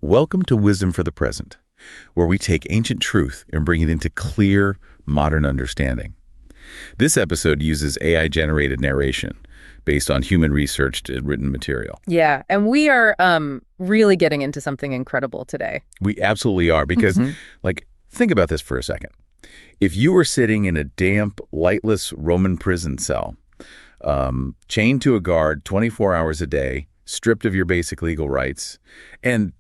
Welcome to Wisdom for the Present, where we take ancient truth and bring it into clear, modern understanding. This episode uses AI-generated narration based on human researched and written material. Yeah, and we are really getting into something incredible today. We absolutely are, because, think about this for a second. If you were sitting in a damp, lightless Roman prison cell, chained to a guard 24 hours a day, stripped of your basic legal rights, and,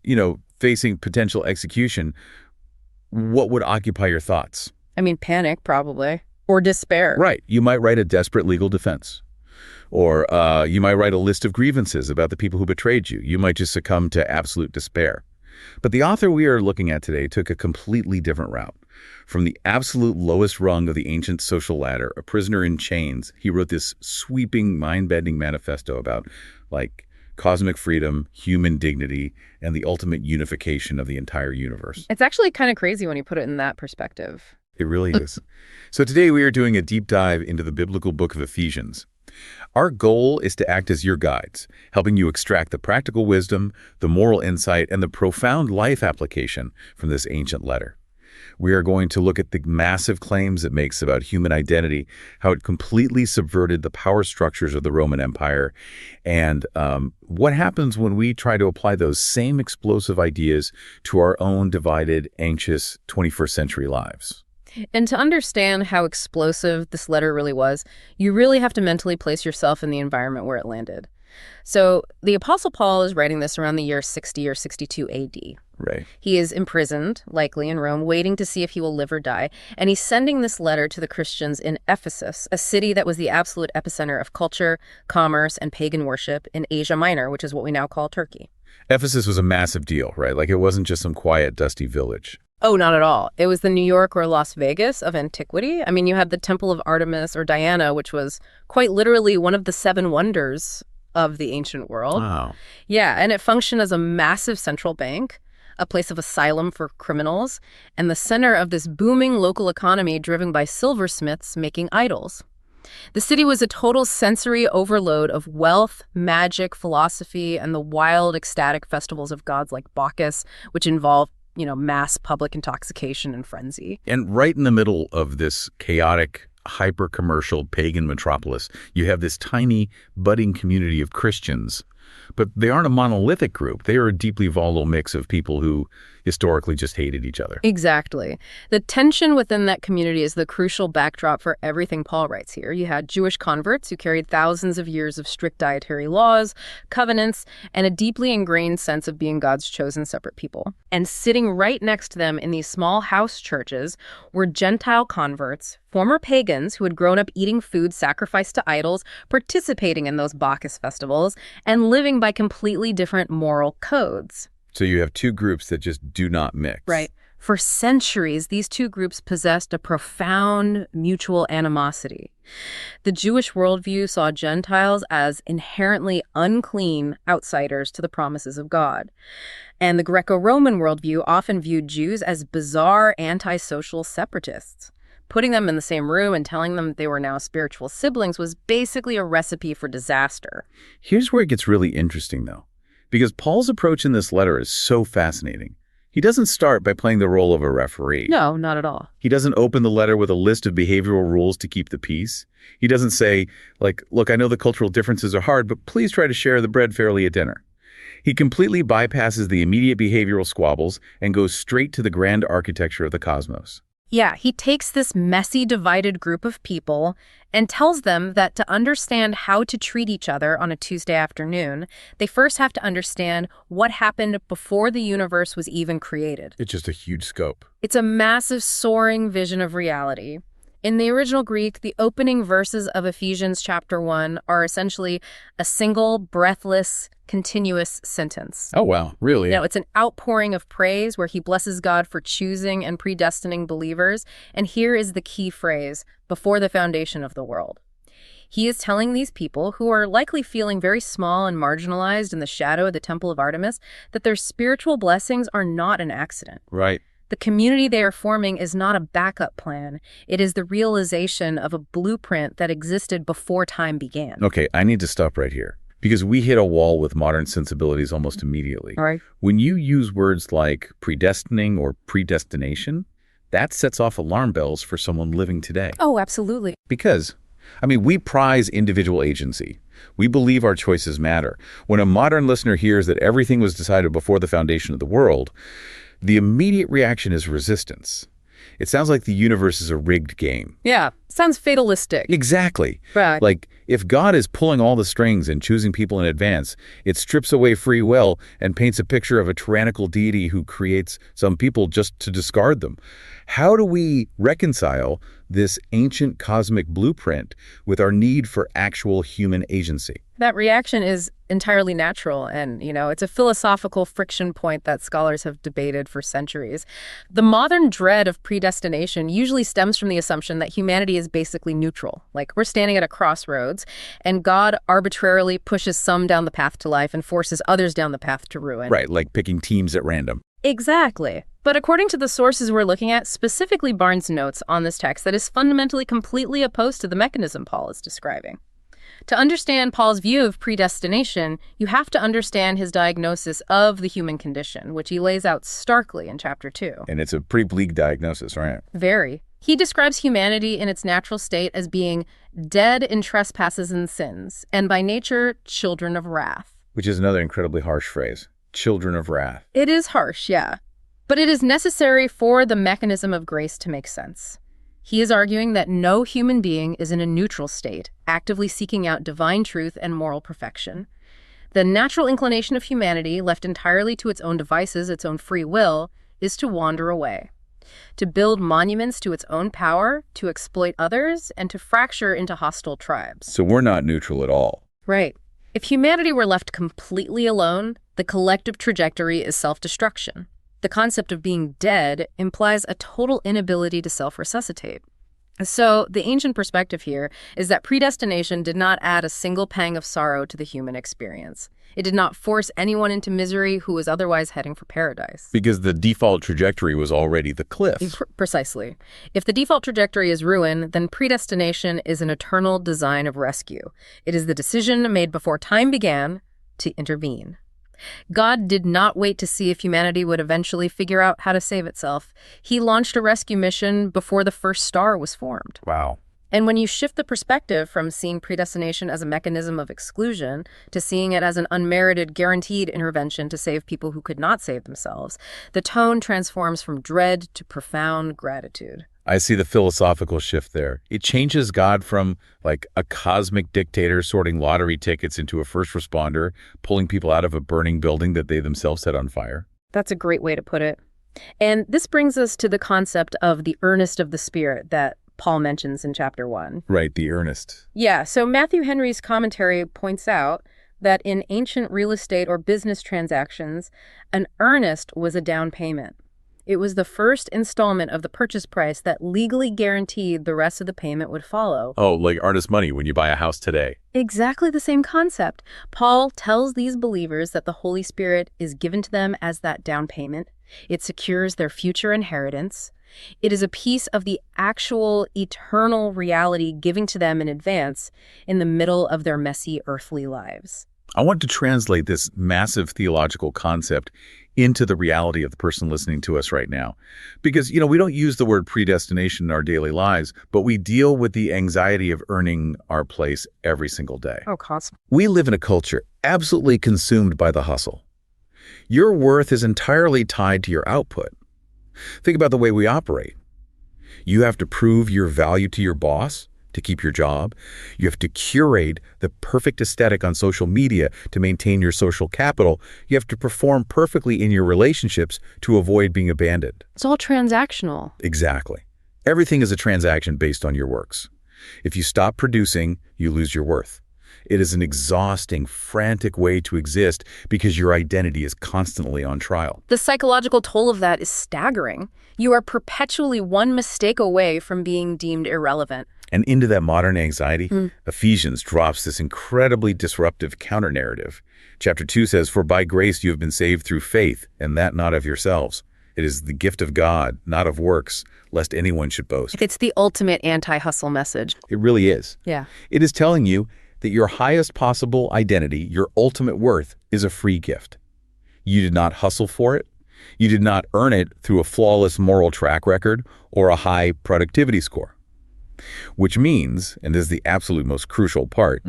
facing potential execution, what would occupy your thoughts? I mean, panic, probably. Or despair. Right. You might write a desperate legal defense. Or you might write a list of grievances about the people who betrayed you. You might just succumb to absolute despair. But the author we are looking at today took a completely different route. From the absolute lowest rung of the ancient social ladder, a prisoner in chains, he wrote this sweeping, mind-bending manifesto about, cosmic freedom, human dignity, and the ultimate unification of the entire universe. It's actually kind of crazy when you put it in that perspective. It really is. So today we are doing a deep dive into the biblical book of Ephesians. Our goal is to act as your guides, helping you extract the practical wisdom, the moral insight, and the profound life application from this ancient letter. We are going to look at the massive claims it makes about human identity, how it completely subverted the power structures of the Roman Empire, and what happens when we try to apply those same explosive ideas to our own divided, anxious 21st century lives. And to understand how explosive this letter really was, you really have to mentally place yourself in the environment where it landed. So the Apostle Paul is writing this around the year 60 or 62 AD. Right. He is imprisoned, likely in Rome, waiting to see if he will live or die. And he's sending this letter to the Christians in Ephesus, a city that was the absolute epicenter of culture, commerce, and pagan worship in Asia Minor, which is what we now call Turkey. Ephesus was a massive deal, right? It wasn't just some quiet, dusty village. Oh, not at all. It was the New York or Las Vegas of antiquity. I mean, you had the Temple of Artemis or Diana, which was quite literally one of the 7 wonders of the ancient world. Wow. Yeah, and it functioned as a massive central bank, a place of asylum for criminals, and the center of this booming local economy driven by silversmiths making idols. The city was a total sensory overload of wealth, magic, philosophy, and the wild, ecstatic festivals of gods like Bacchus, which involved mass public intoxication and frenzy. And right in the middle of this chaotic, hyper-commercial pagan metropolis, you have this tiny, budding community of Christians. But they aren't a monolithic group. They are a deeply volatile mix of people who historically just hated each other. Exactly. The tension within that community is the crucial backdrop for everything Paul writes here. You had Jewish converts who carried thousands of years of strict dietary laws, covenants, and a deeply ingrained sense of being God's chosen separate people. And sitting right next to them in these small house churches were Gentile converts, former pagans who had grown up eating food sacrificed to idols, participating in those Bacchus festivals, and living by completely different moral codes. So you have two groups that just do not mix. Right. For centuries, these two groups possessed a profound mutual animosity. The Jewish worldview saw Gentiles as inherently unclean outsiders to the promises of God. And the Greco-Roman worldview often viewed Jews as bizarre antisocial separatists. Putting them in the same room and telling them they were now spiritual siblings was basically a recipe for disaster. Here's where it gets really interesting, though. Because Paul's approach in this letter is so fascinating. He doesn't start by playing the role of a referee. No, not at all. He doesn't open the letter with a list of behavioral rules to keep the peace. He doesn't say, look, I know the cultural differences are hard, but please try to share the bread fairly at dinner. He completely bypasses the immediate behavioral squabbles and goes straight to the grand architecture of the cosmos. Yeah, he takes this messy, divided group of people and tells them that to understand how to treat each other on a Tuesday afternoon, they first have to understand what happened before the universe was even created. It's just a huge scope. It's a massive, soaring vision of reality. In the original Greek, the opening verses of Ephesians chapter 1 are essentially a single, breathless, continuous sentence. Oh, wow. Really? It's an outpouring of praise where he blesses God for choosing and predestining believers. And here is the key phrase, before the foundation of the world. He is telling these people, who are likely feeling very small and marginalized in the shadow of the Temple of Artemis, that their spiritual blessings are not an accident. Right. The community they are forming is not a backup plan. It is the realization of a blueprint that existed before time began. Okay, I need to stop right here. Because we hit a wall with modern sensibilities almost immediately. All right. When you use words like predestining or predestination, that sets off alarm bells for someone living today. Oh, absolutely. Because, we prize individual agency. We believe our choices matter. When a modern listener hears that everything was decided before the foundation of the world, the immediate reaction is resistance. It sounds like the universe is a rigged game. Yeah, sounds fatalistic. Exactly. Right. Like, if God is pulling all the strings and choosing people in advance, it strips away free will and paints a picture of a tyrannical deity who creates some people just to discard them. How do we reconcile this ancient cosmic blueprint with our need for actual human agency? That reaction is entirely natural, and, it's a philosophical friction point that scholars have debated for centuries. The modern dread of predestination usually stems from the assumption that humanity is basically neutral. Like, we're standing at a crossroads, and God arbitrarily pushes some down the path to life and forces others down the path to ruin. Right, like picking teams at random. Exactly. But according to the sources we're looking at, specifically Barnes' notes on this text, that is fundamentally completely opposed to the mechanism Paul is describing. To understand Paul's view of predestination, you have to understand his diagnosis of the human condition, which he lays out starkly in chapter 2. And it's a pretty bleak diagnosis, right? Very. He describes humanity in its natural state as being dead in trespasses and sins, and by nature, children of wrath. Which is another incredibly harsh phrase. Children of wrath. It is harsh, yeah. But it is necessary for the mechanism of grace to make sense. He is arguing that no human being is in a neutral state, actively seeking out divine truth and moral perfection. The natural inclination of humanity, left entirely to its own devices, its own free will, is to wander away, to build monuments to its own power, to exploit others, and to fracture into hostile tribes. So we're not neutral at all. Right. If humanity were left completely alone, the collective trajectory is self-destruction. The concept of being dead implies a total inability to self-resuscitate. So the ancient perspective here is that predestination did not add a single pang of sorrow to the human experience. It did not force anyone into misery who was otherwise heading for paradise. Because the default trajectory was already the cliff. Precisely. If the default trajectory is ruin, then predestination is an eternal design of rescue. It is the decision made before time began to intervene. God did not wait to see if humanity would eventually figure out how to save itself. He launched a rescue mission before the first star was formed. Wow. And when you shift the perspective from seeing predestination as a mechanism of exclusion to seeing it as an unmerited, guaranteed intervention to save people who could not save themselves, the tone transforms from dread to profound gratitude. I see the philosophical shift there. It changes God from like a cosmic dictator sorting lottery tickets into a first responder, pulling people out of a burning building that they themselves set on fire. That's a great way to put it. And this brings us to the concept of the earnest of the Spirit that Paul mentions in chapter 1. Right, the earnest. Yeah, so Matthew Henry's commentary points out that in ancient real estate or business transactions, an earnest was a down payment. It was the first installment of the purchase price that legally guaranteed the rest of the payment would follow. Oh, like earnest money when you buy a house today. Exactly the same concept. Paul tells these believers that the Holy Spirit is given to them as that down payment. It secures their future inheritance. It is a piece of the actual eternal reality given to them in advance in the middle of their messy earthly lives. I want to translate this massive theological concept into the reality of the person listening to us right now. Because, we don't use the word predestination in our daily lives, but we deal with the anxiety of earning our place every single day. Oh, constantly. We live in a culture absolutely consumed by the hustle. Your worth is entirely tied to your output. Think about the way we operate. You have to prove your value to your boss to keep your job. You have to curate the perfect aesthetic on social media to maintain your social capital. You have to perform perfectly in your relationships to avoid being abandoned. It's all transactional. Exactly. Everything is a transaction based on your works. If you stop producing, you lose your worth. It is an exhausting, frantic way to exist because your identity is constantly on trial. The psychological toll of that is staggering. You are perpetually one mistake away from being deemed irrelevant. And into that modern anxiety, Ephesians drops this incredibly disruptive counter-narrative. Chapter 2 says, "For by grace you have been saved through faith, and that not of yourselves. It is the gift of God, not of works, lest anyone should boast." It's the ultimate anti-hustle message. It really is. Yeah. It is telling you that your highest possible identity, your ultimate worth, is a free gift. You did not hustle for it. You did not earn it through a flawless moral track record or a high productivity score. Which means, and this is the absolute most crucial part,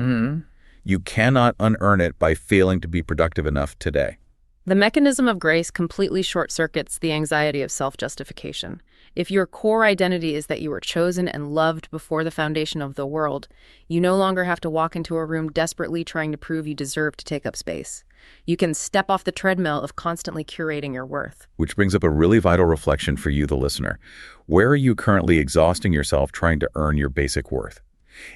you cannot unearn it by failing to be productive enough today. The mechanism of grace completely short-circuits the anxiety of self-justification. If your core identity is that you were chosen and loved before the foundation of the world, you no longer have to walk into a room desperately trying to prove you deserve to take up space. You can step off the treadmill of constantly curating your worth. Which brings up a really vital reflection for you, the listener. Where are you currently exhausting yourself trying to earn your basic worth?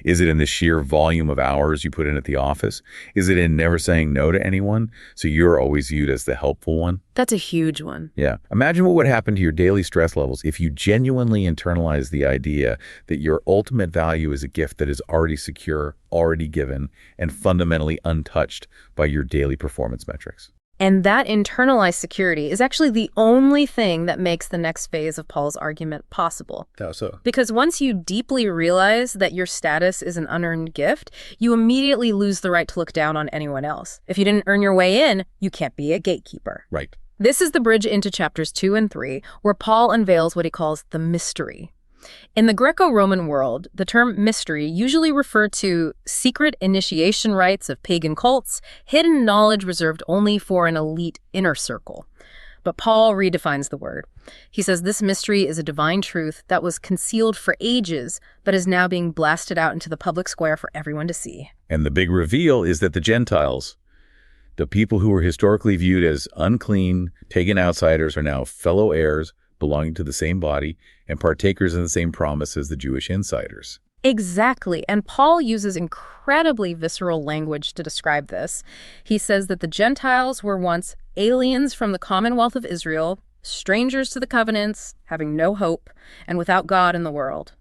Is it in the sheer volume of hours you put in at the office? Is it in never saying no to anyone, so you're always viewed as the helpful one? That's a huge one. Yeah. Imagine what would happen to your daily stress levels if you genuinely internalize the idea that your ultimate value is a gift that is already secure, already given, and fundamentally untouched by your daily performance metrics. And that internalized security is actually the only thing that makes the next phase of Paul's argument possible. How so? Because once you deeply realize that your status is an unearned gift, you immediately lose the right to look down on anyone else. If you didn't earn your way in, you can't be a gatekeeper. Right. This is the bridge into chapters 2 and 3, where Paul unveils what he calls the mystery. In the Greco-Roman world, the term mystery usually referred to secret initiation rites of pagan cults, hidden knowledge reserved only for an elite inner circle. But Paul redefines the word. He says this mystery is a divine truth that was concealed for ages, but is now being blasted out into the public square for everyone to see. And the big reveal is that the Gentiles, the people who were historically viewed as unclean, pagan outsiders, are now fellow heirs, belonging to the same body, and partakers in the same promise as the Jewish insiders. Exactly. And Paul uses incredibly visceral language to describe this. He says that the Gentiles were once aliens from the commonwealth of Israel, strangers to the covenants, having no hope, and without God in the world.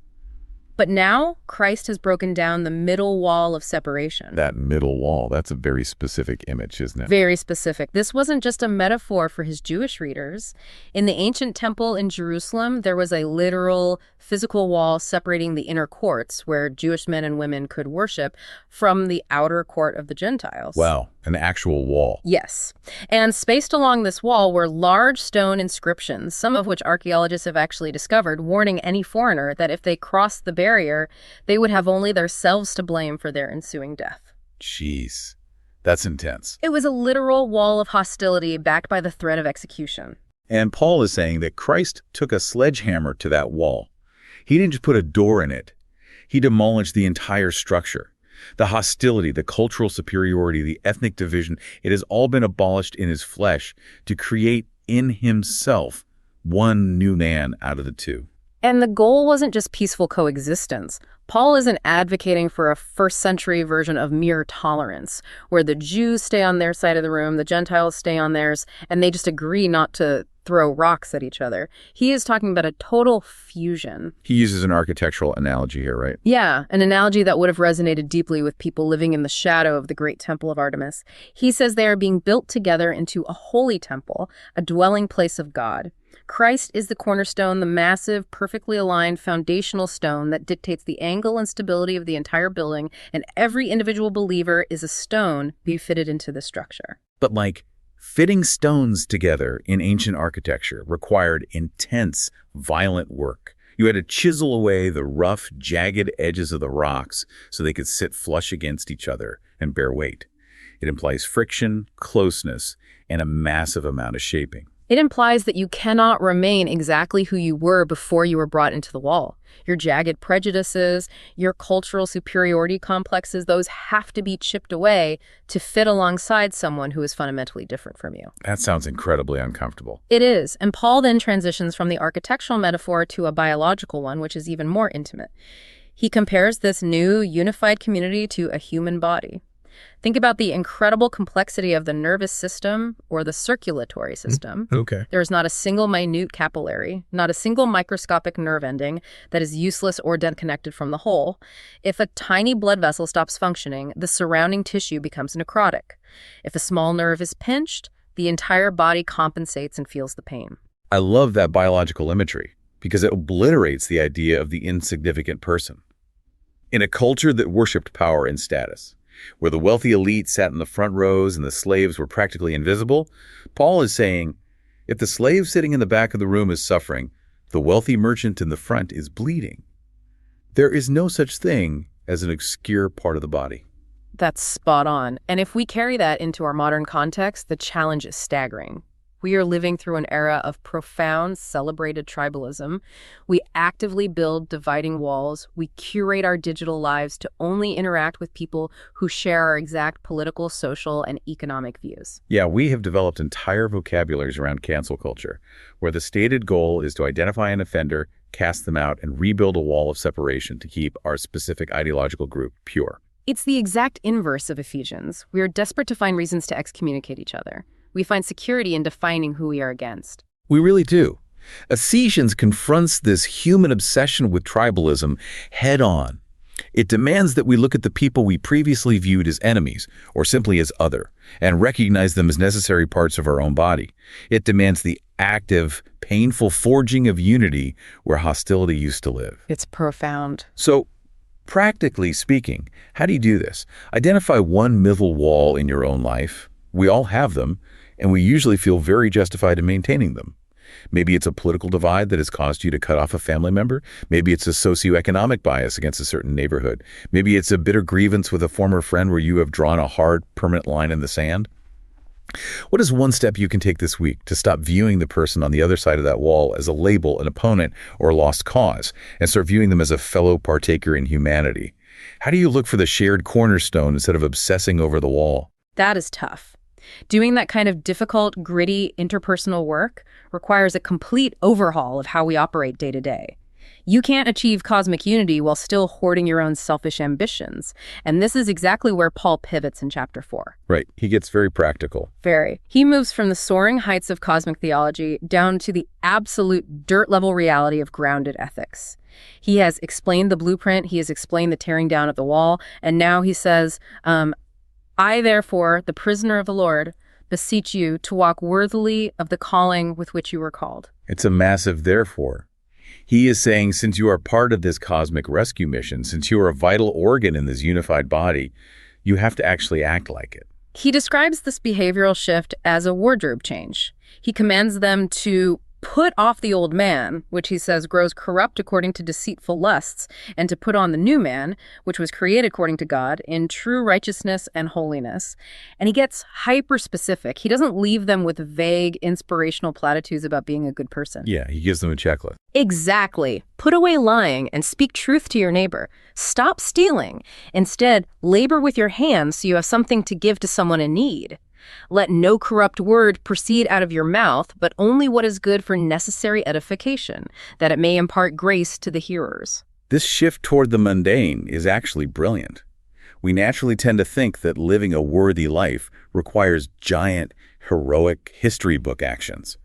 But now, Christ has broken down the middle wall of separation. That middle wall, that's a very specific image, isn't it? Very specific. This wasn't just a metaphor for his Jewish readers. In the ancient temple in Jerusalem, there was a literal physical wall separating the inner courts, where Jewish men and women could worship, from the outer court of the Gentiles. Wow, an actual wall. Yes. And spaced along this wall were large stone inscriptions, some of which archaeologists have actually discovered, warning any foreigner that if they crossed the barrier, they would have only themselves to blame for their ensuing death. Jeez, that's intense. It was a literal wall of hostility backed by the threat of execution. And Paul is saying that Christ took a sledgehammer to that wall. He didn't just put a door in it. He demolished the entire structure. The hostility, the cultural superiority, the ethnic division, it has all been abolished in his flesh to create in himself one new man out of the two. And the goal wasn't just peaceful coexistence. Paul isn't advocating for a first-century version of mere tolerance, where the Jews stay on their side of the room, the Gentiles stay on theirs, and they just agree not to throw rocks at each other. He is talking about a total fusion. He uses an architectural analogy here, right? Yeah, an analogy that would have resonated deeply with people living in the shadow of the great temple of Artemis. He says they are being built together into a holy temple, a dwelling place of God. Christ is the cornerstone, the massive, perfectly aligned foundational stone that dictates the angle and stability of the entire building, and every individual believer is a stone being fitted into the structure. But like fitting stones together in ancient architecture required intense, violent work. You had to chisel away the rough, jagged edges of the rocks so they could sit flush against each other and bear weight. It implies friction, closeness, and a massive amount of shaping. It implies that you cannot remain exactly who you were before you were brought into the wall. Your jagged prejudices, your cultural superiority complexes, those have to be chipped away to fit alongside someone who is fundamentally different from you. That sounds incredibly uncomfortable. It is, and Paul then transitions from the architectural metaphor to a biological one, which is even more intimate. He compares this new, unified community to a human body. Think about the incredible complexity of the nervous system or the circulatory system. Okay. There is not a single minute capillary, not a single microscopic nerve ending that is useless or disconnected from the whole. If a tiny blood vessel stops functioning, the surrounding tissue becomes necrotic. If a small nerve is pinched, the entire body compensates and feels the pain. I love that biological imagery because it obliterates the idea of the insignificant person. In a culture that worshipped power and status, Where the wealthy elite sat in the front rows and the slaves were practically invisible, Paul is saying, if the slave sitting in the back of the room is suffering, the wealthy merchant in the front is bleeding. There is no such thing as an obscure part of the body. That's spot on. And if we carry that into our modern context, the challenge is staggering. We are living through an era of profound, celebrated tribalism. We actively build dividing walls. We curate our digital lives to only interact with people who share our exact political, social, and economic views. Yeah, we have developed entire vocabularies around cancel culture, where the stated goal is to identify an offender, cast them out, and rebuild a wall of separation to keep our specific ideological group pure. It's the exact inverse of Ephesians. We are desperate to find reasons to excommunicate each other. We find security in defining who we are against. We really do. Ephesians confronts this human obsession with tribalism head on. It demands that we look at the people we previously viewed as enemies, or simply as other, and recognize them as necessary parts of our own body. It demands the active, painful forging of unity where hostility used to live. It's profound. So, practically speaking, how do you do this? Identify one middle wall in your own life. We all have them, and we usually feel very justified in maintaining them. Maybe it's a political divide that has caused you to cut off a family member. Maybe it's a socioeconomic bias against a certain neighborhood. Maybe it's a bitter grievance with a former friend where you have drawn a hard, permanent line in the sand. What is one step you can take this week to stop viewing the person on the other side of that wall as a label, an opponent, or a lost cause, and start viewing them as a fellow partaker in humanity? How do you look for the shared cornerstone instead of obsessing over the wall? That is tough. Doing that kind of difficult, gritty, interpersonal work requires a complete overhaul of how we operate day to day. You can't achieve cosmic unity while still hoarding your own selfish ambitions. And this is exactly where Paul pivots in chapter 4. Right. He gets very practical. Very. He moves from the soaring heights of cosmic theology down to the absolute dirt-level reality of grounded ethics. He has explained the blueprint, he has explained the tearing down of the wall, and now he says, I, therefore, the prisoner of the Lord, beseech you to walk worthily of the calling with which you were called. It's a massive therefore. He is saying, since you are part of this cosmic rescue mission, since you are a vital organ in this unified body, you have to actually act like it. He describes this behavioral shift as a wardrobe change. He commands them to put off the old man, which he says grows corrupt according to deceitful lusts, and to put on the new man, which was created according to God in true righteousness and holiness. And he gets hyper-specific. He doesn't leave them with vague, inspirational platitudes about being a good person. Yeah, he gives them a checklist. Exactly. Put away lying and speak truth to your neighbor. Stop stealing. Instead, labor with your hands so you have something to give to someone in need. Let no corrupt word proceed out of your mouth, but only what is good for necessary edification, that it may impart grace to the hearers. This shift toward the mundane is actually brilliant. We naturally tend to think that living a worthy life requires giant, heroic history book actions.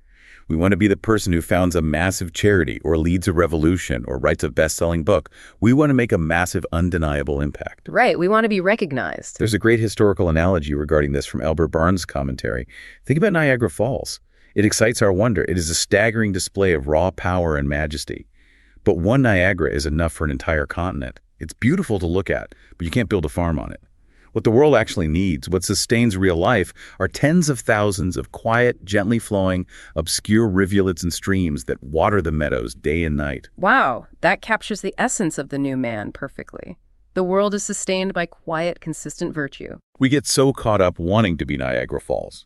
We want to be the person who founds a massive charity or leads a revolution or writes a best-selling book. We want to make a massive, undeniable impact. Right. We want to be recognized. There's a great historical analogy regarding this from Albert Barnes' commentary. Think about Niagara Falls. It excites our wonder. It is a staggering display of raw power and majesty. But one Niagara is enough for an entire continent. It's beautiful to look at, but you can't build a farm on it. What the world actually needs, what sustains real life, are tens of thousands of quiet, gently flowing, obscure rivulets and streams that water the meadows day and night. Wow, that captures the essence of the new man perfectly. The world is sustained by quiet, consistent virtue. We get so caught up wanting to be Niagara Falls.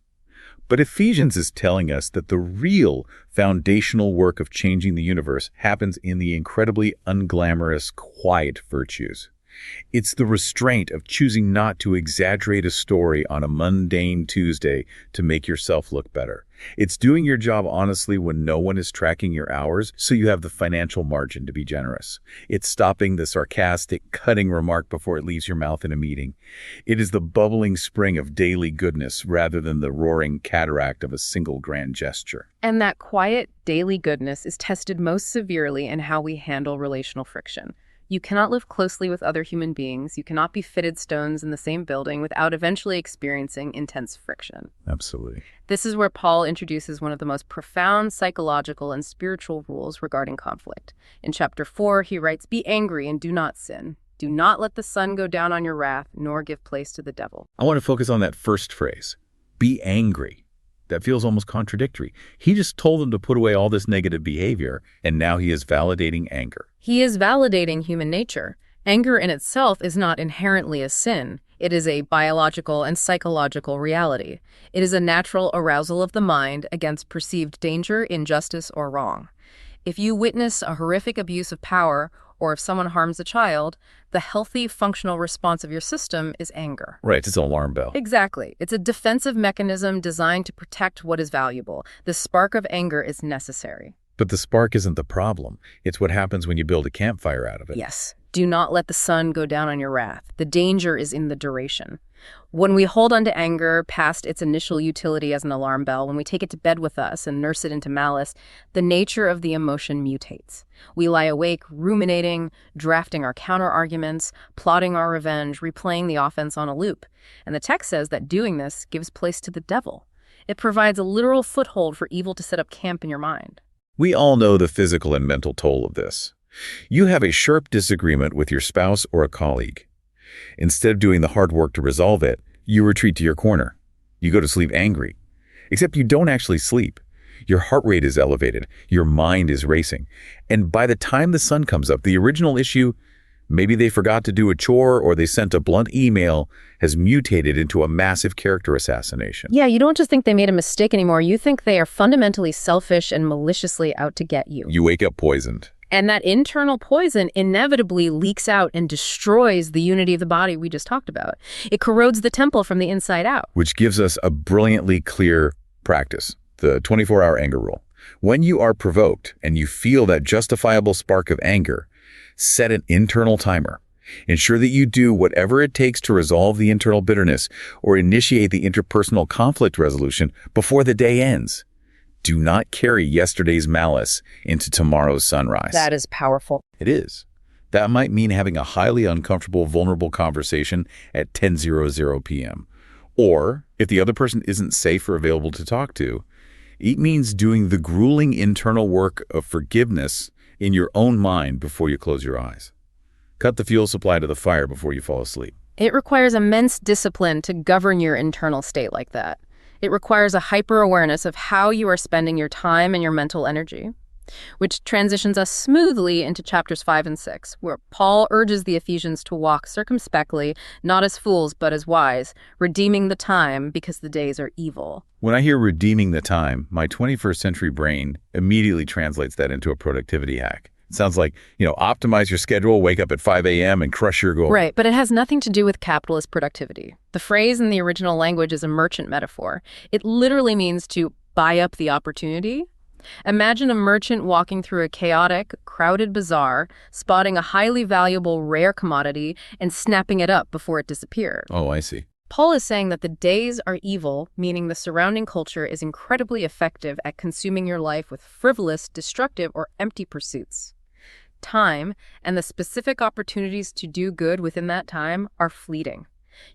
But Ephesians is telling us that the real foundational work of changing the universe happens in the incredibly unglamorous, quiet virtues. It's the restraint of choosing not to exaggerate a story on a mundane Tuesday to make yourself look better. It's doing your job honestly when no one is tracking your hours, so you have the financial margin to be generous. It's stopping the sarcastic, cutting remark before it leaves your mouth in a meeting. It is the bubbling spring of daily goodness rather than the roaring cataract of a single grand gesture. And that quiet, daily goodness is tested most severely in how we handle relational friction. You cannot live closely with other human beings. You cannot be fitted stones in the same building without eventually experiencing intense friction. Absolutely. This is where Paul introduces one of the most profound psychological and spiritual rules regarding conflict. In chapter 4, he writes, "Be angry and do not sin. Do not let the sun go down on your wrath, nor give place to the devil. I want to focus on that first phrase, be angry. That feels almost contradictory. He just told them to put away all this negative behavior, and now he is validating anger. He is validating human nature. Anger in itself is not inherently a sin. It is a biological and psychological reality. It is a natural arousal of the mind against perceived danger, injustice, or wrong. If you witness a horrific abuse of power, or if someone harms a child, the healthy, functional response of your system is anger. Right, it's an alarm bell. Exactly. It's a defensive mechanism designed to protect what is valuable. The spark of anger is necessary. But the spark isn't the problem. It's what happens when you build a campfire out of it. Yes. Do not let the sun go down on your wrath. The danger is in the duration. When we hold on to anger past its initial utility as an alarm bell, when we take it to bed with us and nurse it into malice, the nature of the emotion mutates. We lie awake, ruminating, drafting our counter-arguments, plotting our revenge, replaying the offense on a loop. And the text says that doing this gives place to the devil. It provides a literal foothold for evil to set up camp in your mind. We all know the physical and mental toll of this. You have a sharp disagreement with your spouse or a colleague. Instead of doing the hard work to resolve it, you retreat to your corner. You go to sleep angry. Except you don't actually sleep. Your heart rate is elevated. Your mind is racing. And by the time the sun comes up, the original issue, maybe they forgot to do a chore or they sent a blunt email, has mutated into a massive character assassination. Yeah, you don't just think they made a mistake anymore. You think they are fundamentally selfish and maliciously out to get you. You wake up poisoned. And that internal poison inevitably leaks out and destroys the unity of the body we just talked about. It corrodes the temple from the inside out. Which gives us a brilliantly clear practice, the 24-hour anger rule. When you are provoked and you feel that justifiable spark of anger, set an internal timer. Ensure that you do whatever it takes to resolve the internal bitterness or initiate the interpersonal conflict resolution before the day ends. Do not carry yesterday's malice into tomorrow's sunrise. That is powerful. It is. That might mean having a highly uncomfortable, vulnerable conversation at 10:00 p.m. Or, if the other person isn't safe or available to talk to, it means doing the grueling internal work of forgiveness in your own mind before you close your eyes. Cut the fuel supply to the fire before you fall asleep. It requires immense discipline to govern your internal state like that. It requires a hyper-awareness of how you are spending your time and your mental energy, which transitions us smoothly into chapters 5 and 6, where Paul urges the Ephesians to walk circumspectly, not as fools, but as wise, redeeming the time because the days are evil. When I hear redeeming the time, my 21st century brain immediately translates that into a productivity hack. It sounds like, optimize your schedule, wake up at 5 a.m. and crush your goal. Right, but it has nothing to do with capitalist productivity. The phrase in the original language is a merchant metaphor. It literally means to buy up the opportunity. Imagine a merchant walking through a chaotic, crowded bazaar, spotting a highly valuable, rare commodity, and snapping it up before it disappears. Oh, I see. Paul is saying that the days are evil, meaning the surrounding culture is incredibly effective at consuming your life with frivolous, destructive, or empty pursuits. Time and the specific opportunities to do good within that time are fleeting.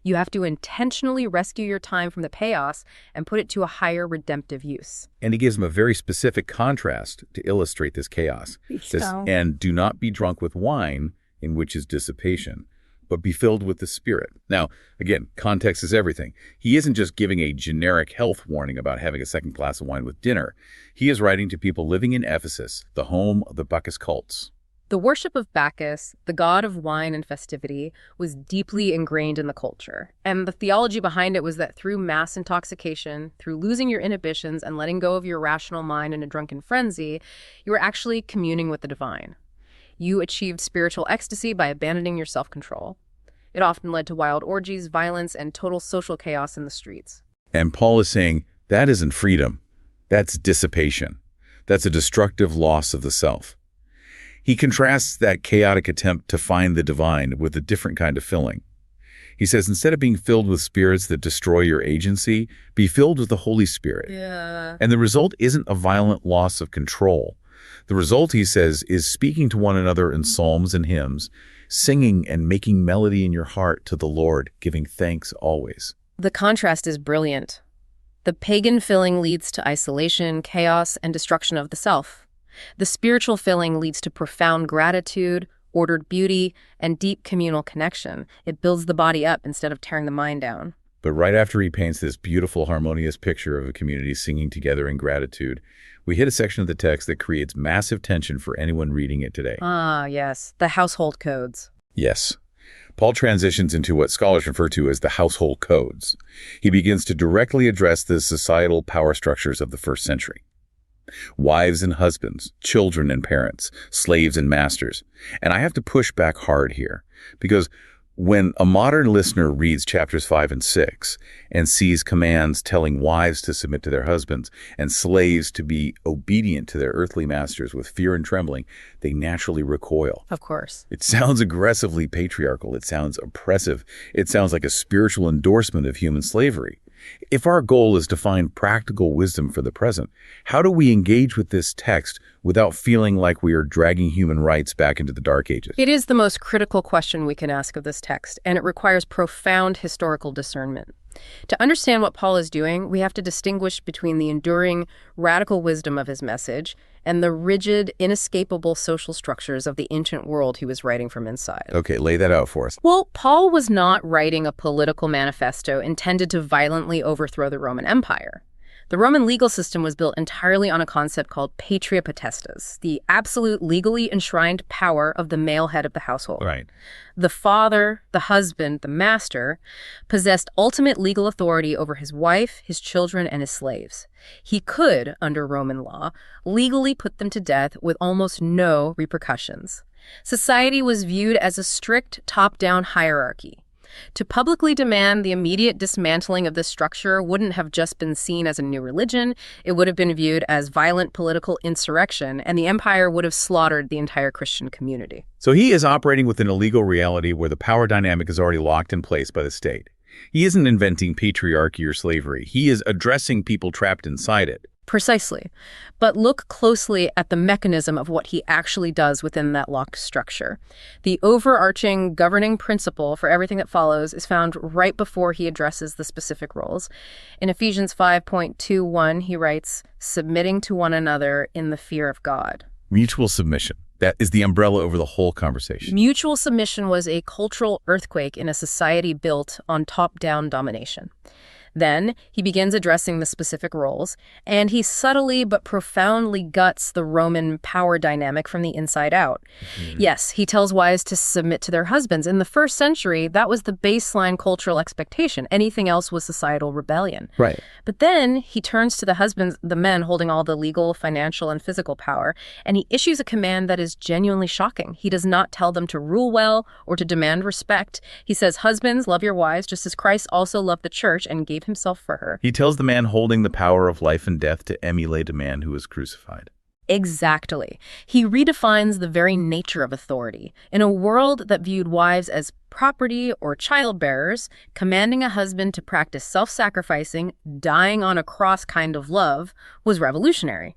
You have to intentionally rescue your time from the chaos and put it to a higher redemptive use. And he gives them a very specific contrast to illustrate this chaos. He says, and do not be drunk with wine, in which is dissipation, but be filled with the Spirit. Now, again, context is everything. He isn't just giving a generic health warning about having a second glass of wine with dinner. He is writing to people living in Ephesus, the home of the Bacchus cults. The worship of Bacchus, the god of wine and festivity, was deeply ingrained in the culture. And the theology behind it was that through mass intoxication, through losing your inhibitions and letting go of your rational mind in a drunken frenzy, you were actually communing with the divine. You achieved spiritual ecstasy by abandoning your self-control. It often led to wild orgies, violence, and total social chaos in the streets. And Paul is saying, that isn't freedom. That's dissipation. That's a destructive loss of the self. He contrasts that chaotic attempt to find the divine with a different kind of filling. He says, instead of being filled with spirits that destroy your agency, be filled with the Holy Spirit. Yeah. And the result isn't a violent loss of control. The result, he says, is speaking to one another in psalms and hymns, singing and making melody in your heart to the Lord, giving thanks always. The contrast is brilliant. The pagan filling leads to isolation, chaos, and destruction of the self. The spiritual filling leads to profound gratitude, ordered beauty, and deep communal connection. It builds the body up instead of tearing the mind down. But right after he paints this beautiful, harmonious picture of a community singing together in gratitude, we hit a section of the text that creates massive tension for anyone reading it today. Ah, yes, the household codes. Yes. Paul transitions into what scholars refer to as the household codes. He begins to directly address the societal power structures of the first century. Wives and husbands, children and parents, slaves and masters. And I have to push back hard here, because when a modern listener reads chapters 5 and 6 and sees commands telling wives to submit to their husbands and slaves to be obedient to their earthly masters with fear and trembling, they naturally recoil. Of course. It sounds aggressively patriarchal. It sounds oppressive. It sounds like a spiritual endorsement of human slavery. If our goal is to find practical wisdom for the present, how do we engage with this text without feeling like we are dragging human rights back into the Dark Ages? It is the most critical question we can ask of this text, and it requires profound historical discernment. To understand what Paul is doing, we have to distinguish between the enduring, radical wisdom of his message and the rigid, inescapable social structures of the ancient world he was writing from inside. Okay, lay that out for us. Well, Paul was not writing a political manifesto intended to violently overthrow the Roman Empire. The Roman legal system was built entirely on a concept called patria potestas, the absolute legally enshrined power of the male head of the household. Right. The father, the husband, the master, possessed ultimate legal authority over his wife, his children, and his slaves. He could, under Roman law, legally put them to death with almost no repercussions. Society was viewed as a strict top-down hierarchy. To publicly demand the immediate dismantling of this structure wouldn't have just been seen as a new religion, it would have been viewed as violent political insurrection, and the empire would have slaughtered the entire Christian community. So he is operating within a legal reality where the power dynamic is already locked in place by the state. He isn't inventing patriarchy or slavery. He is addressing people trapped inside it. Precisely. But look closely at the mechanism of what he actually does within that locked structure. The overarching governing principle for everything that follows is found right before he addresses the specific roles. In Ephesians 5:21, he writes, "Submitting to one another in the fear of God." Mutual submission. That is the umbrella over the whole conversation. Mutual submission was a cultural earthquake in a society built on top-down domination. Then he begins addressing the specific roles, and he subtly but profoundly guts the Roman power dynamic from the inside out. Yes, he tells wives to submit to their husbands. In the first century, that was the baseline cultural expectation. Anything else was societal rebellion. Right. But then he turns to the husbands, the men holding all the legal, financial, and physical power, and he issues a command that is genuinely shocking. He does not tell them to rule well or to demand respect. He says, "Husbands, love your wives, just as Christ also loved the church and gave himself for her." He tells the man holding the power of life and death to emulate a man who was crucified. Exactly. He redefines the very nature of authority. In a world that viewed wives as property or childbearers, commanding a husband to practice self-sacrificing, dying on a cross kind of love was revolutionary.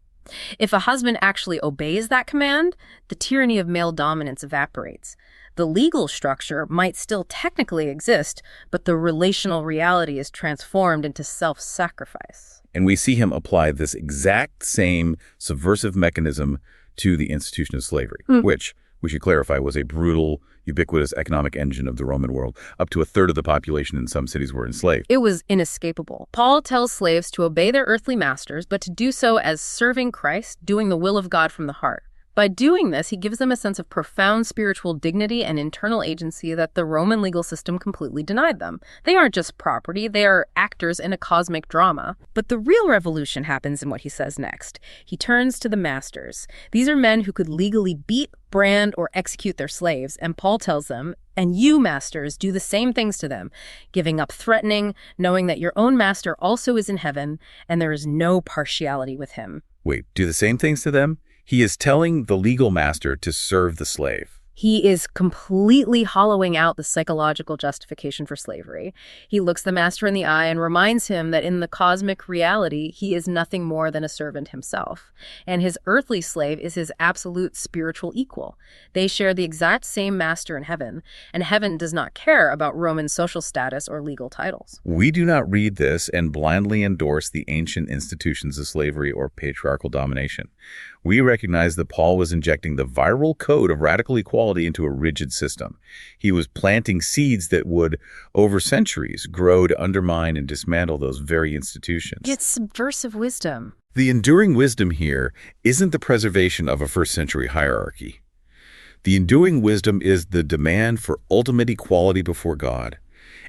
If a husband actually obeys that command, the tyranny of male dominance evaporates. The legal structure might still technically exist, but the relational reality is transformed into self-sacrifice. And we see him apply this exact same subversive mechanism to the institution of slavery, which, we should clarify, was a brutal, ubiquitous economic engine of the Roman world. Up to a third of the population in some cities were enslaved. It was inescapable. Paul tells slaves to obey their earthly masters, but to do so as serving Christ, doing the will of God from the heart. By doing this, he gives them a sense of profound spiritual dignity and internal agency that the Roman legal system completely denied them. They aren't just property, they are actors in a cosmic drama. But the real revolution happens in what he says next. He turns to the masters. These are men who could legally beat, brand, or execute their slaves, and Paul tells them, "And you, masters, do the same things to them, giving up threatening, knowing that your own master also is in heaven, and there is no partiality with him." Wait, do the same things to them? He is telling the legal master to serve the slave. He is completely hollowing out the psychological justification for slavery. He looks the master in the eye and reminds him that in the cosmic reality, he is nothing more than a servant himself. And his earthly slave is his absolute spiritual equal. They share the exact same master in heaven, and heaven does not care about Roman social status or legal titles. We do not read this and blindly endorse the ancient institutions of slavery or patriarchal domination. We recognize that Paul was injecting the viral code of radical equality inequality into a rigid system. He was planting seeds that would, over centuries, grow to undermine and dismantle those very institutions. It's subversive wisdom. The enduring wisdom here isn't the preservation of a first-century hierarchy. The enduring wisdom is the demand for ultimate equality before God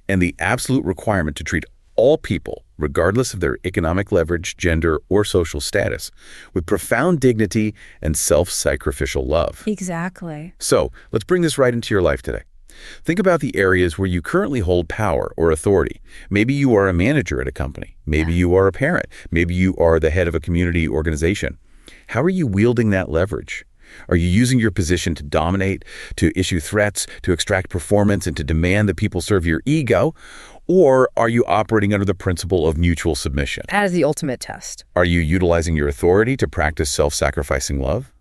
and the absolute requirement to treat all people, regardless of their economic leverage, gender, or social status, with profound dignity and self-sacrificial love. Exactly. So, let's bring this right into your life today. Think about the areas where you currently hold power or authority. Maybe you are a manager at a company. Maybe you are a parent. Maybe you are the head of a community organization. How are you wielding that leverage? Are you using your position to dominate, to issue threats, to extract performance, and to demand that people serve your ego? Or are you operating under the principle of mutual submission? As the ultimate test. Are you utilizing your authority to practice self-sacrificing love?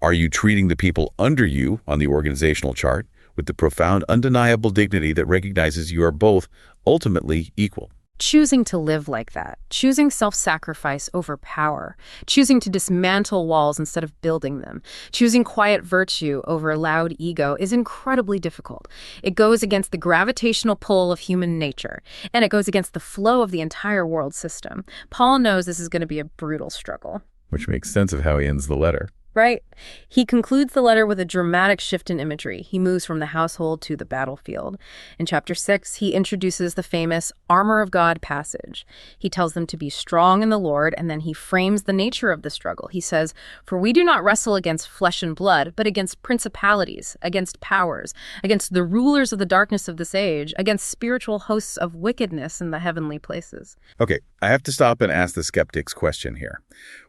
Are you treating the people under you on the organizational chart with the profound, undeniable dignity that recognizes you are both ultimately equal? Choosing to live like that, choosing self-sacrifice over power, choosing to dismantle walls instead of building them, choosing quiet virtue over loud ego is incredibly difficult. It goes against the gravitational pull of human nature, and it goes against the flow of the entire world system. Paul knows this is going to be a brutal struggle. Which makes sense of how he ends the letter. Right? He concludes the letter with a dramatic shift in imagery. He moves from the household to the battlefield. In chapter 6, he introduces the famous armor of God passage. He tells them to be strong in the Lord, and then he frames the nature of the struggle. He says, "For we do not wrestle against flesh and blood, but against principalities, against powers, against the rulers of the darkness of this age, against spiritual hosts of wickedness in the heavenly places." Okay, I have to stop and ask the skeptic's question here.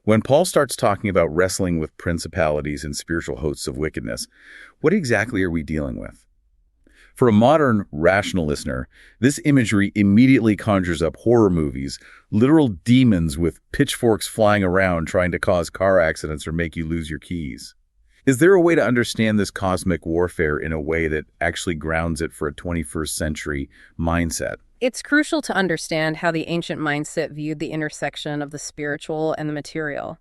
When Paul starts talking about wrestling with principalities and spiritual hosts of wickedness, what exactly are we dealing with? For a modern, rational listener, this imagery immediately conjures up horror movies, literal demons with pitchforks flying around trying to cause car accidents or make you lose your keys. Is there a way to understand this cosmic warfare in a way that actually grounds it for a 21st century mindset? It's crucial to understand how the ancient mindset viewed the intersection of the spiritual and the material.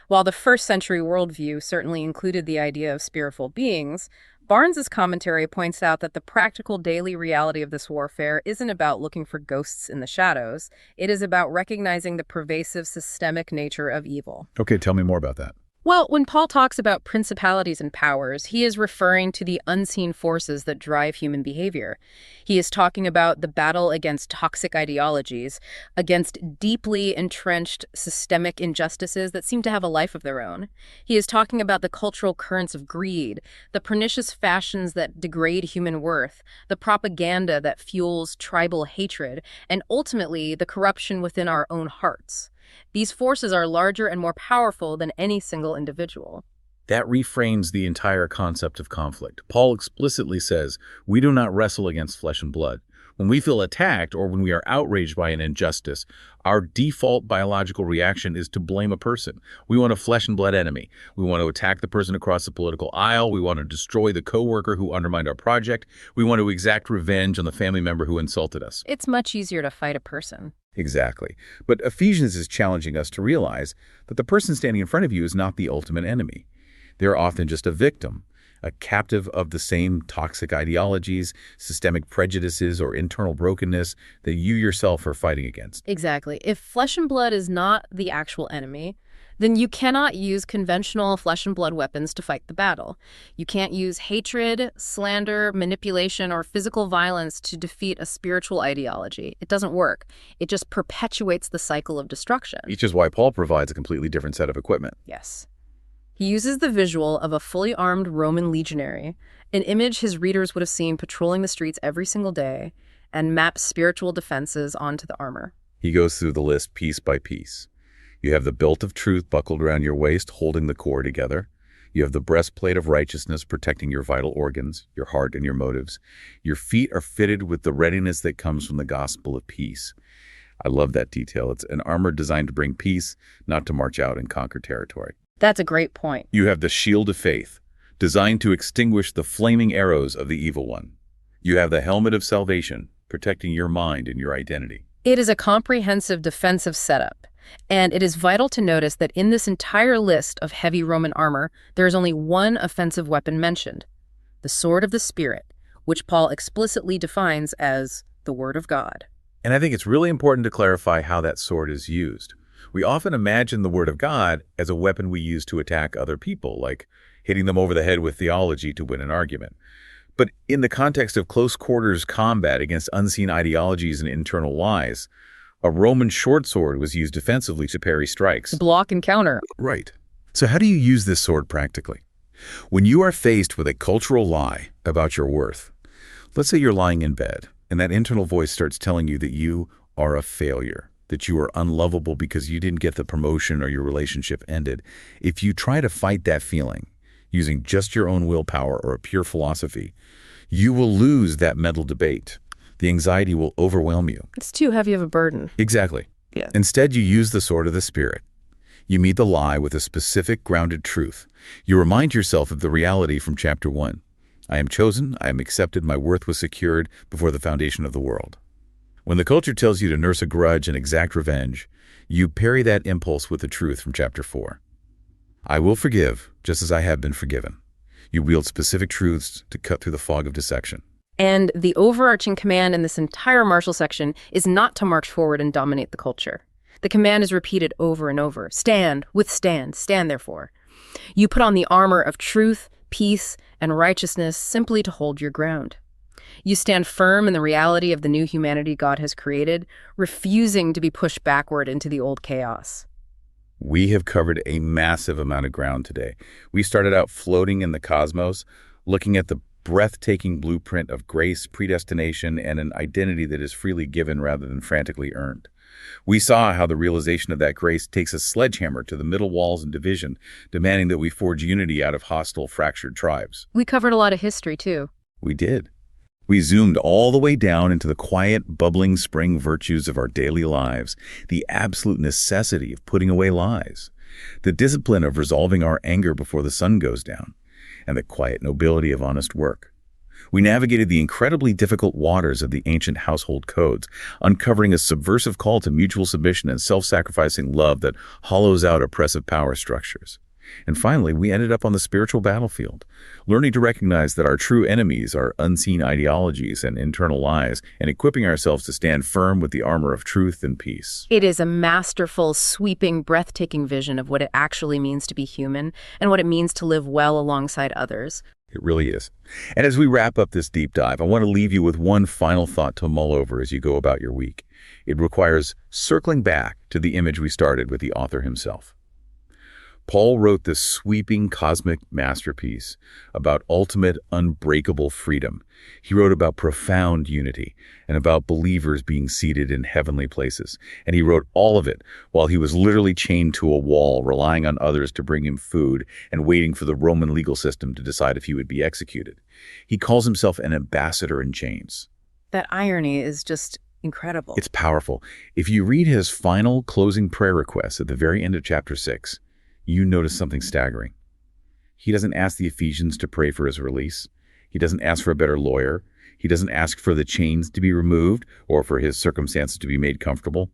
While the first century worldview certainly included the idea of spiritual beings, Barnes's commentary points out that the practical daily reality of this warfare isn't about looking for ghosts in the shadows. It is about recognizing the pervasive systemic nature of evil. Okay, tell me more about that. Well, when Paul talks about principalities and powers, he is referring to the unseen forces that drive human behavior. He is talking about the battle against toxic ideologies, against deeply entrenched systemic injustices that seem to have a life of their own. He is talking about the cultural currents of greed, the pernicious fashions that degrade human worth, the propaganda that fuels tribal hatred, and ultimately the corruption within our own hearts. These forces are larger and more powerful than any single individual. That reframes the entire concept of conflict. Paul explicitly says, we do not wrestle against flesh and blood. When we feel attacked or when we are outraged by an injustice, our default biological reaction is to blame a person. We want a flesh and blood enemy. We want to attack the person across the political aisle. We want to destroy the coworker who undermined our project. We want to exact revenge on the family member who insulted us. It's much easier to fight a person. Exactly. But Ephesians is challenging us to realize that the person standing in front of you is not the ultimate enemy. They're often just a victim, a captive of the same toxic ideologies, systemic prejudices, or internal brokenness that you yourself are fighting against. Exactly. If flesh and blood is not the actual enemy, then you cannot use conventional flesh and blood weapons to fight the battle. You can't use hatred, slander, manipulation, or physical violence to defeat a spiritual ideology. It doesn't work. It just perpetuates the cycle of destruction. Which is why Paul provides a completely different set of equipment. Yes. He uses the visual of a fully armed Roman legionary, an image his readers would have seen patrolling the streets every single day, and maps spiritual defenses onto the armor. He goes through the list piece by piece. You have the belt of truth buckled around your waist, holding the core together. You have the breastplate of righteousness protecting your vital organs, your heart, and your motives. Your feet are fitted with the readiness that comes from the gospel of peace. I love that detail. It's an armor designed to bring peace, not to march out and conquer territory. That's a great point. You have the shield of faith, designed to extinguish the flaming arrows of the evil one. You have the helmet of salvation, protecting your mind and your identity. It is a comprehensive defensive setup. And it is vital to notice that in this entire list of heavy Roman armor, there is only one offensive weapon mentioned: the sword of the Spirit, which Paul explicitly defines as the Word of God. And I think it's really important to clarify how that sword is used. We often imagine the Word of God as a weapon we use to attack other people, like hitting them over the head with theology to win an argument. But in the context of close quarters combat against unseen ideologies and internal lies, a Roman short sword was used defensively to parry strikes. Block and counter. Right. So how do you use this sword practically? When you are faced with a cultural lie about your worth, let's say you're lying in bed, and that internal voice starts telling you that you are a failure, that you are unlovable because you didn't get the promotion or your relationship ended. If you try to fight that feeling using just your own willpower or a pure philosophy, you will lose that mental debate. The anxiety will overwhelm you. It's too heavy of a burden. Exactly. Yeah. Instead, you use the sword of the Spirit. You meet the lie with a specific, grounded truth. You remind yourself of the reality from chapter 1. I am chosen, I am accepted, my worth was secured before the foundation of the world. When the culture tells you to nurse a grudge and exact revenge, you parry that impulse with the truth from chapter 4. I will forgive, just as I have been forgiven. You wield specific truths to cut through the fog of dissection. And the overarching command in this entire martial section is not to march forward and dominate the culture. The command is repeated over and over. Stand, withstand, stand therefore. You put on the armor of truth, peace, and righteousness simply to hold your ground. You stand firm in the reality of the new humanity God has created, refusing to be pushed backward into the old chaos. We have covered a massive amount of ground today. We started out floating in the cosmos, looking at the breathtaking blueprint of grace, predestination, and an identity that is freely given rather than frantically earned. We saw how the realization of that grace takes a sledgehammer to the middle walls and division, demanding that we forge unity out of hostile, fractured tribes. We covered a lot of history, too. We did. We zoomed all the way down into the quiet, bubbling spring virtues of our daily lives, the absolute necessity of putting away lies, the discipline of resolving our anger before the sun goes down, and the quiet nobility of honest work. We navigated the incredibly difficult waters of the ancient household codes, uncovering a subversive call to mutual submission and self-sacrificing love that hollows out oppressive power structures. And finally, we ended up on the spiritual battlefield, learning to recognize that our true enemies are unseen ideologies and internal lies, and equipping ourselves to stand firm with the armor of truth and peace. It is a masterful, sweeping, breathtaking vision of what it actually means to be human and what it means to live well alongside others. It really is. And as we wrap up this deep dive, I want to leave you with one final thought to mull over as you go about your week. It requires circling back to the image we started with the author himself. Paul wrote this sweeping cosmic masterpiece about ultimate, unbreakable freedom. He wrote about profound unity and about believers being seated in heavenly places. And he wrote all of it while he was literally chained to a wall, relying on others to bring him food and waiting for the Roman legal system to decide if he would be executed. He calls himself an ambassador in chains. That irony is just incredible. It's powerful. If you read his final closing prayer request at the very end of chapter 6, you notice something staggering. He doesn't ask the Ephesians to pray for his release. He doesn't ask for a better lawyer. He doesn't ask for the chains to be removed or for his circumstances to be made comfortable.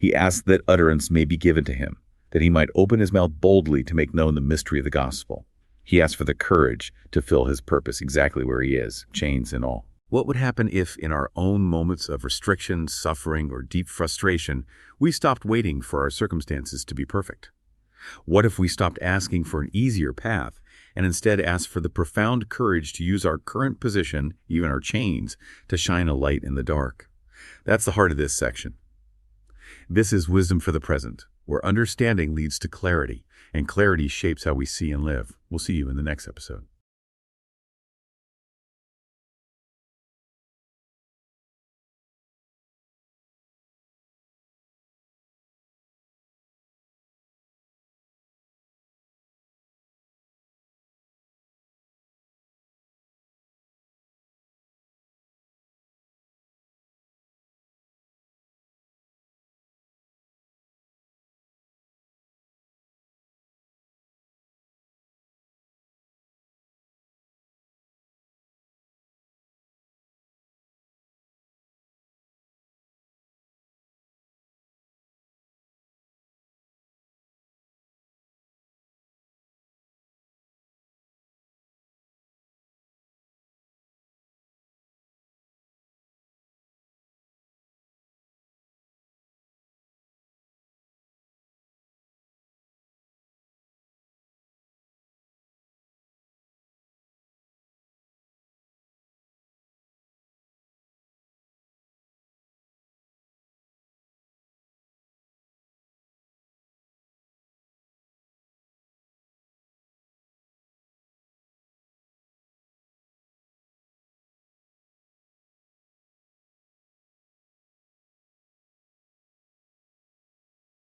He asks that utterance may be given to him, that he might open his mouth boldly to make known the mystery of the gospel. He asks for the courage to fill his purpose exactly where he is, chains and all. What would happen if, in our own moments of restriction, suffering, or deep frustration, we stopped waiting for our circumstances to be perfect? What if we stopped asking for an easier path and instead asked for the profound courage to use our current position, even our chains, to shine a light in the dark? That's the heart of this section. This is Wisdom for the Present, where understanding leads to clarity, and clarity shapes how we see and live. We'll see you in the next episode.